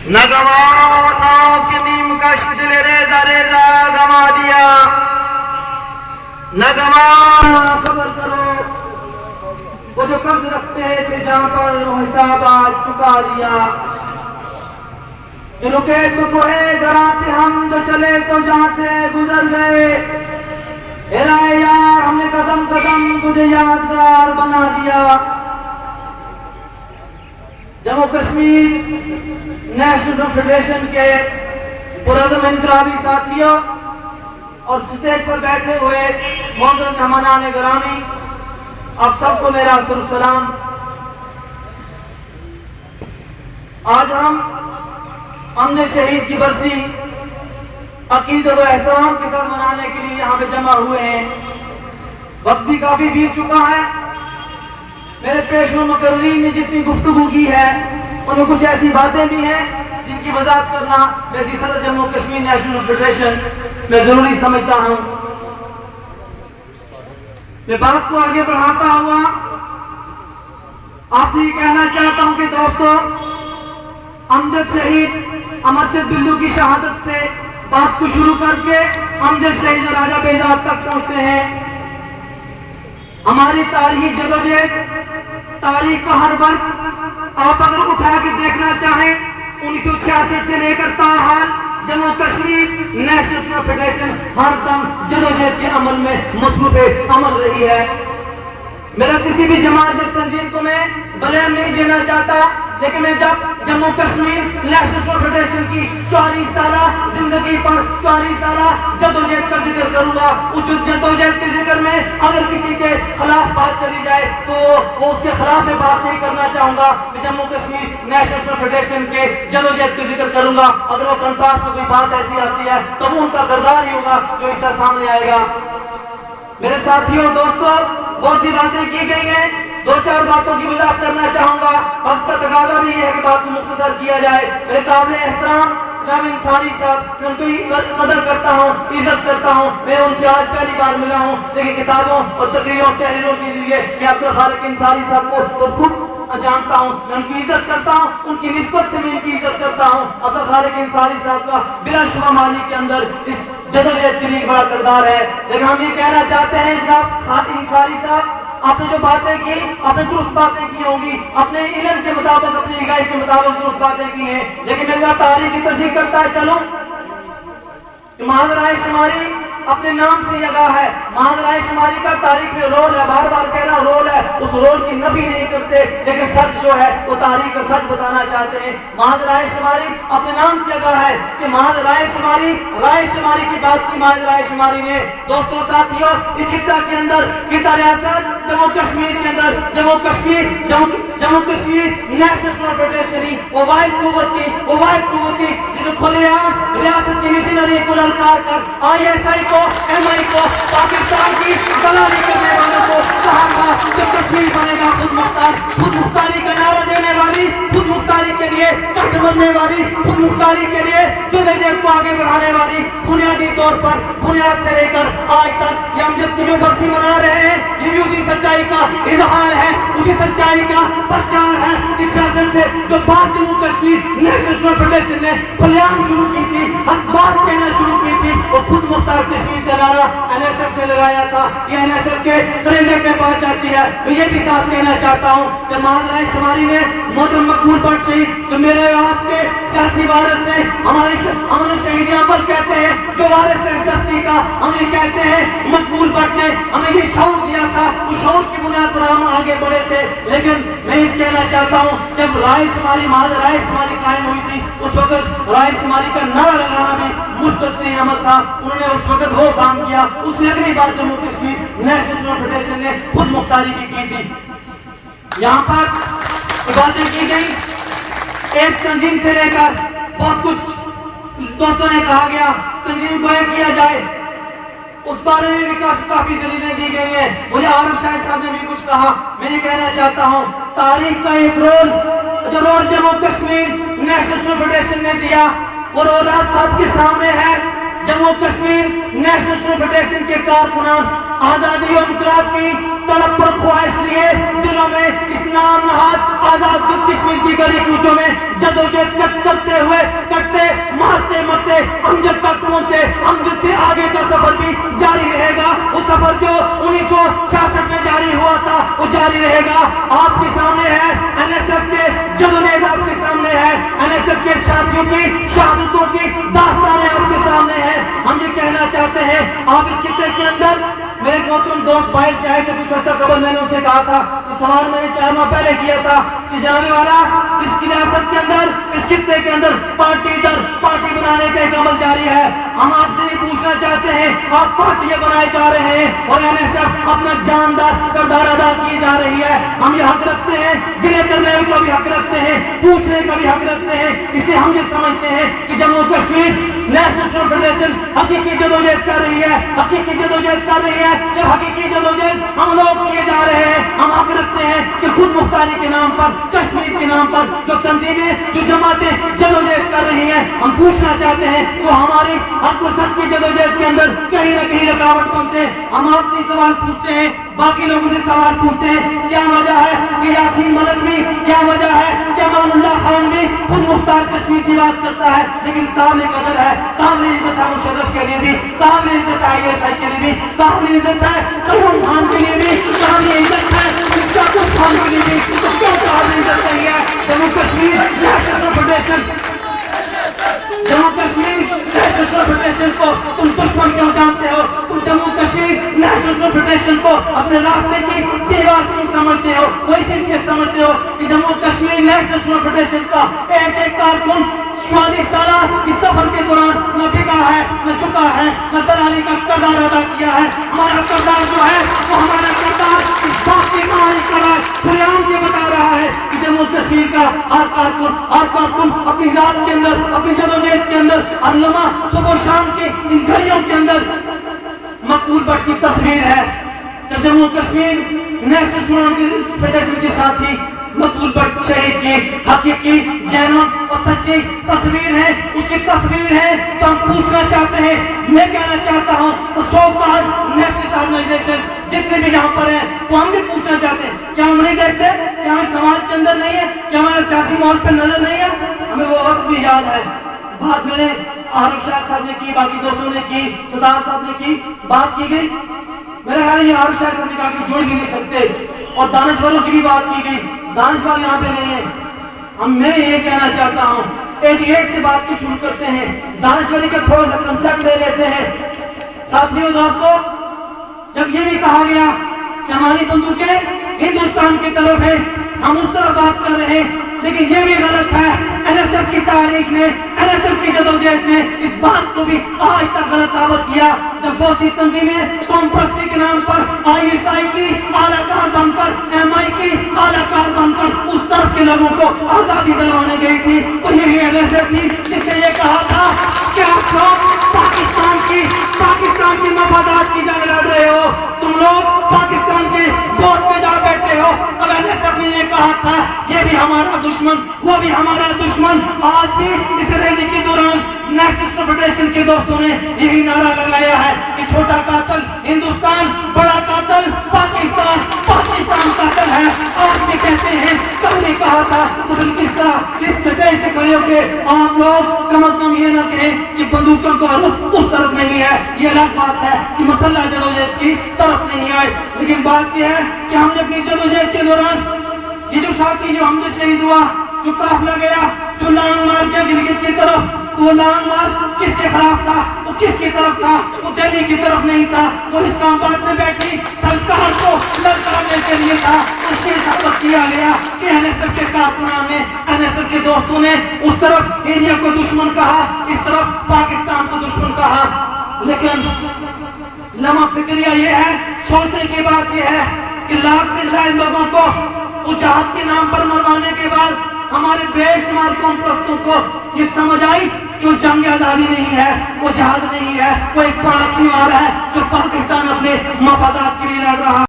نگوانوں کی نیم کش دل ریزہ ریزہ گما دیا. نگوان خبر کرو وہ جو قرض رکھتے تھے جہاں پر وہ حساب آج چکا دیا. جو رکے تو کوئے گراں تھے ہم جو چلے تو جہاں سے گزر گئے. اے یار ہم نے قدم قدم تجھے یادگار بنا دیا. جموں کشمیر نیشنل فیڈریشن کے پرعزم انقلابی ساتھیوں اور اسٹیج پر بیٹھے ہوئے معزز مہمانان گرامی، آپ سب کو میرا سلام. آج ہم امن شہید کی برسی عقیدت و احترام کے ساتھ منانے کے لیے یہاں پہ جمع ہوئے ہیں. وقت بھی کافی بیت چکا ہے. میرے پیشوا مقررین نے جتنی گفتگو کی ہے ان میں کچھ ایسی باتیں بھی ہیں جن کی وضاحت کرنا ویسی صدر جموں کشمیر نیشنل فیڈریشن میں ضروری سمجھتا ہوں. میں بات کو آگے بڑھاتا ہوا آپ سے یہ کہنا چاہتا ہوں کہ دوستو، امجد شہید امر شد بلو کی شہادت سے بات کو شروع کر کے امجد شہید راجہ بیزاد تک پہنچتے ہیں. ہماری تاریخی جدوجہد، تاریخ کا ہر وقت آپ اگر اٹھا کے دیکھنا چاہیں 1966 سے لے کر تاحال جموں کشمیر نیشنل فیڈریشن ہر دم جدوجہد کے عمل میں مصروف عمل رہی ہے. میرا کسی بھی جماعت تنظیم کو میں بلیم نہیں دینا چاہتا، لیکن میں جب جموں کشمیر نیشنل فیڈریشن کی 40 سالہ زندگی پر 40 سالہ جدوجہد کا ذکر کروں گا، اس جدوجہد کے ذکر میں اگر کسی کے خلاف بات چلی جائے تو وہ اس کے خلاف میں بات نہیں کرنا چاہوں گا. میں جموں کشمیر نیشنل فیڈریشن کے جدوجہد کے ذکر کروں گا. اگر وہ کنٹراسٹ میں کوئی بات ایسی آتی ہے تو وہ ان کا کردار ہی ہوگا جو اس طرح سامنے آئے گا. میرے ساتھیوں، دوستوں، بہت سی باتیں کی گئی ہیں. دو چار باتوں کی وضاحت کرنا چاہوں گا. وقت کا تقاضا بھی یہ ہے کہ بات کو مختصر کیا جائے. میرے قابل احترام جناب انصاری صاحب، میں ان کی قدر کرتا ہوں، عزت کرتا ہوں. میں ان سے آج پہلی بار ملا ہوں، لیکن کتابوں اور تقریروں تحریروں کے ذریعے میں عبدالخالق انصاری صاحب کو خود جانتا ہوں. میں ان کی عزت کرتا ہوں، ان کی نسبت سے میں ان کی عزت کرتا ہوں. عبدالخالق انصاری صاحب کا بلا شبہ ماضی کے اندر اس جدوجہد کے لیے بڑا کردار ہے. لیکن ہم یہ کہنا چاہتے ہیں جناب انصاری صاحب، آپ نے جو باتیں کی آپ نے درست باتیں کی ہوں گی، اپنے علم کے مطابق اپنی نگاہ کے مطابق درست باتیں کی ہیں. لیکن میں تاریخ کی تصحیح کرتا ہے چلوں. محض رائے شماری اپنے نام سے جگہ ہے. محض رائے شماری کا تاریخ میں رول ہے، بار بار کہنا رول ہے. اس رول کی نفی نہیں کرتے، لیکن سچ جو ہے وہ تاریخ کا سچ بتانا چاہتے ہیں. محض رائے شماری اپنے نام سے جگہ ہے کہ محض رائے شماری کی بات کی محض رائے شماری نے. دوستوں، ساتھیوں، اس خطہ کے اندر خطہ ریاست جموں کشمیر کے اندر جموں کشمیر نیشنل فیڈریشن وہ واحد قوت تھی جسے کھلے عام ریاست کی مشنری کو للکار کر ISI کو MI کو پاکستان کی دلالی کرنے والوں کو کہا تھا کہ کشمیر بنے گا خود مختاری کا نعرہ دینے والی، خود مختاری کے لیے کٹ بننے والی، خود مختاری کے لیے جدوجہد کو آگے بڑھانے والی. بنیادی طور پر بنیاد سے لے کر آج تک یہ امجد کی جو برسی منا رہے ہیں، یہ بھی اسی سچائی کا اظہار ہے، اسی سچائی کا پرچار ہے. اس سیاست سے جو بات جموں کشمیر نیشنل فیڈریشن نے کلیان شروع کی تھی، حق بات کہنا شروع کی تھی، وہ خود مختار کشمیر کا نعرہ NSF نے لگایا تھا. یہ NSF کے کرینے پہ بات جاتی ہے. میں یہ بھی ساتھ کہنا چاہتا ہوں کہ محض رائے شماری نے محترم مقبول بٹ شہید جو میرے آپ کے سیاسی وارث ہیں، ہمارے شہید عمل کہتے ہیں جو وارث ہے اس دستی کا، ہم یہ کہتے ہیں مقبول بٹ نے ہمیں یہ شعور دیا تھا، اس شعور کی بنیاد پر ہم آگے بڑھے تھے. لیکن میں اس کہنا چاہتا ہوں جب محض رائے شماری قائم ہوئی تھی، اس وقت رائے شماری کا نعرہ لگانا بھی مستقل عمل تھا. انہوں نے اس وقت وہ کام کیا. اس نے اگلی بات جموں کشمیر نیشنل فیڈریشن نے خود مختاری کی تھی. یہاں پر باتیں کی گئی ایک تنظیم سے لے کر بہت کچھ دوستوں نے کہا گیا تنظیم کو ایک کیا جائے، اس بارے میں بھی کافی دلیلیں دی گئی ہیں. مجھے عارف شاہد صاحب نے بھی کچھ کہا. میں یہ کہنا چاہتا ہوں تاریخ کا ایک role Jammu Kashmir national federation نے دیا، وہ رول آپ سب کے سامنے ہے. جموں کشمیر نیشنل فیڈریشن کے کارکنان آزادی اور انقلاب کی طلب پر خواہش لیے دلوں میں اسلام نہاد آزاد کشمیر کی گلی کوچوں میں جدوجہد کرتے ہوئے ساتھیوں کی شہادتوں کی داستانیں آپ کے سامنے ہیں. ہم یہ کہنا چاہتے ہیں آپ اس خطے کے اندر میرے محترم دوست باہر سے آئے تھے کچھ عرصہ قبل میں نے ان سے کہا تھا کہ سوال میں نے 4 ماہ پہلے کیا تھا کہ جانے والا اس ریاست کے اندر اس خطے کے اندر پارٹی در پارٹی بنانے کا ایک عمل جاری ہے. ہم آپ سے یہ پوچھنا چاہتے ہیں آپ پارٹیاں بنائے جا رہے ہیں اور NSF اپنا جاندار کردار ادا کی جا رہی ہے. ہم یہ حق رکھتے ہیں گلے کرنے کا بھی حق رکھتے ہیں پوچھنے کا بھی حق رکھتے ہیں. اسے ہم یہ سمجھتے ہیں کہ جموں کشمیر نیشنل فیڈریشن حقیقی جدوجہد کر رہی ہے حقیقی جدوجہد کر رہی ہے. جب حقیقی جدوجہد ہم لوگ کیے جا رہے ہیں ہم حق رکھتے ہیں کہ خود مختاری کے نام پر کشمیر کے نام پر جو تنظیمیں جو جماعتیں جدوجہد کر رہی ہیں ہم پوچھنا چاہتے ہیں وہ ہماری حق و سچ کی جدوجہد کے اندر کہیں نہ کہیں رکاوٹ بنتے ہیں. ہم آپ سے سوال پوچھتے ہیں باقی لوگوں سے سوال پوچھتے ہیں کیا وجہ ہے کہ یاسین ملک بھی کیا وجہ ہے کہ امان اللہ خان بھی خود مختار کشمیر کی بات کرتا ہے لیکن قابل قدر ہے قابل عزت ہے مشرف کے لیے بھی قابل عزت ہے ISI کے لیے بھی قابل عزت ہے قیوم خان کے لیے بھی قابل عزت ہے شاکر خان کے لیے بھی. تو کیا قابل عزت نہیں ہے Jammu Kashmir national federation Jammu Kashmir national federation کو تم دشمن کیوں جانتے ہو؟ تم جموں کشمیر نیشنل فیڈریشن کو اپنے راستے کی دیوار کیوں سمجھتے ہو؟ وہ اس لیے سمجھتے ہو کہ جموں کشمیر نیشنل فیڈریشن کا ایک ایک کارکن 44 سالہ اس سفر کے دوران نہ بکا ہے نہ چکا ہے نہ دلالی کا کردار ادا کیا ہے. ہمارا کردار جو ہے وہ ہمارا کردار اس بات کی کمائی کر رہا ہے خلیعام یہ بتا رہا ہے کہ جموں کشمیر کا ہر کارکن اپنی ذات کے اندر اپنی جدوجہد کے اندر ہر لمحہ صبح و شام کی ان گھڑیوں کے اندر مقبول بٹ کی تصویر ہے. جب جموں کشمیر نیشنل فیڈریشن کے ساتھی مقبول بٹ شہید کی حقیقی جینون اور سچی تصویر ہے اس کی تصویر ہے تو ہم پوچھنا چاہتے ہیں میں کہنا چاہتا ہوں تو نیشنل آرگنائزیشن جتنے بھی یہاں پر ہیں وہ ہم بھی پوچھنا چاہتے ہیں کیا ہم نہیں دیکھتے کیا ہمیں سماج کے اندر نہیں ہے کیا ہمارے سیاسی ماحول پہ نظر نہیں ہے. ہمیں وہ وقت بھی یاد ہے بات میں نے عارف شاہ صاحب نے کی باقی دوستوں نے کی صدار صاحب نے کی بات کی گئی. میرا خیال ہے یہ عارف شاہ صاحب نے کہا کہ جوڑ بھی نہیں سکتے اور دانشوروں کی بھی بات کی گئی. دانشور یہاں پہ نہیں ہے. میں یہ کہنا چاہتا ہوں 88 سے بات کی شروع کرتے ہیں دانشوری کا تھوڑا سا کنسپٹ لے لیتے ہیں. ساتھیوں دوستوں جب یہ بھی کہا گیا کہ ہماری بندوقیں ہندوستان کی طرف ہے ہم اس طرف بات کر رہے ہیں لیکن یہ بھی غلط ہے. NSF کی تاریخ نے NSF کی جدوجہد نے اس بات کو بھی آج تک غلط ثابت کیا جب بہت سی تنظیمیں قوم پرستی کے نام پر ISI کی اعلیٰ کار بن کر MI کی اعلیٰ کار بن کر اس طرف کے لوگوں کو آزادی دلوانے گئی تھی تو یہی NSF تھی جس نے یہ کہا تھا کہ آپ لوگ پاکستان کی مفادات کی جنگ لڑ رہے ہو تم لوگ پاکستان کے گود پہ جا بیٹھے ہو. اب NSF نے یہ کہا تھا یہ بھی ہمارا دشمن وہ بھی ہمارا دشمن. آج بھی اس ریلی کے دوران نیشنل فیڈریشن کے دوستوں نے یہی نعرہ لگایا ہے کہ چھوٹا قاتل ہندوستان بڑا قاتل پاکستان قاتل ہے. آج بھی کہتے ہیں کل نے کہا تھا تو پھر کس طرح اس سطح سے کھڑے ہو کے آپ لوگ کم از کم یہ نہ کہیں کہ بندوقوں کا رخ اس طرف نہیں ہے. یہ الگ بات ہے کہ مسلح جدوجہد کی طرف نہیں آئے لیکن بات یہ ہے کہ ہم نے اپنی جدوجہد کے دوران یہ جو ساتھی جو ہم سے شہید ہوا جو قافلہ گیا جو لانگ مار گیا گلگت کی طرف تو وہ لانگ مار کس کے خلاف تھا وہ کس کی طرف تھا وہ دہلی کی طرف نہیں تھا وہ اسلام آباد میں بیٹھی سرکار کو للکارنے کے لیے تھا. اس سے ثابت کیا گیا کہ NSF کے کارکنان نے NSF کے دوستوں نے اس طرف انڈیا کو دشمن کہا اس طرف پاکستان کو دشمن کہا. لیکن لمحہ فکریہ یہ ہے سوچنے کی بات یہ ہے کہ لاکھ سے زائد لوگوں کو اس جہاد کے نام پر مروانے کے بعد ہمارے بے شمار قوم پرستوں کو یہ سمجھ آئی کہ وہ جنگ آزادی نہیں ہے وہ جہاد نہیں ہے وہ ایک پراکسی وار ہے جو پاکستان اپنے مفادات کے لیے لڑ رہا ہے.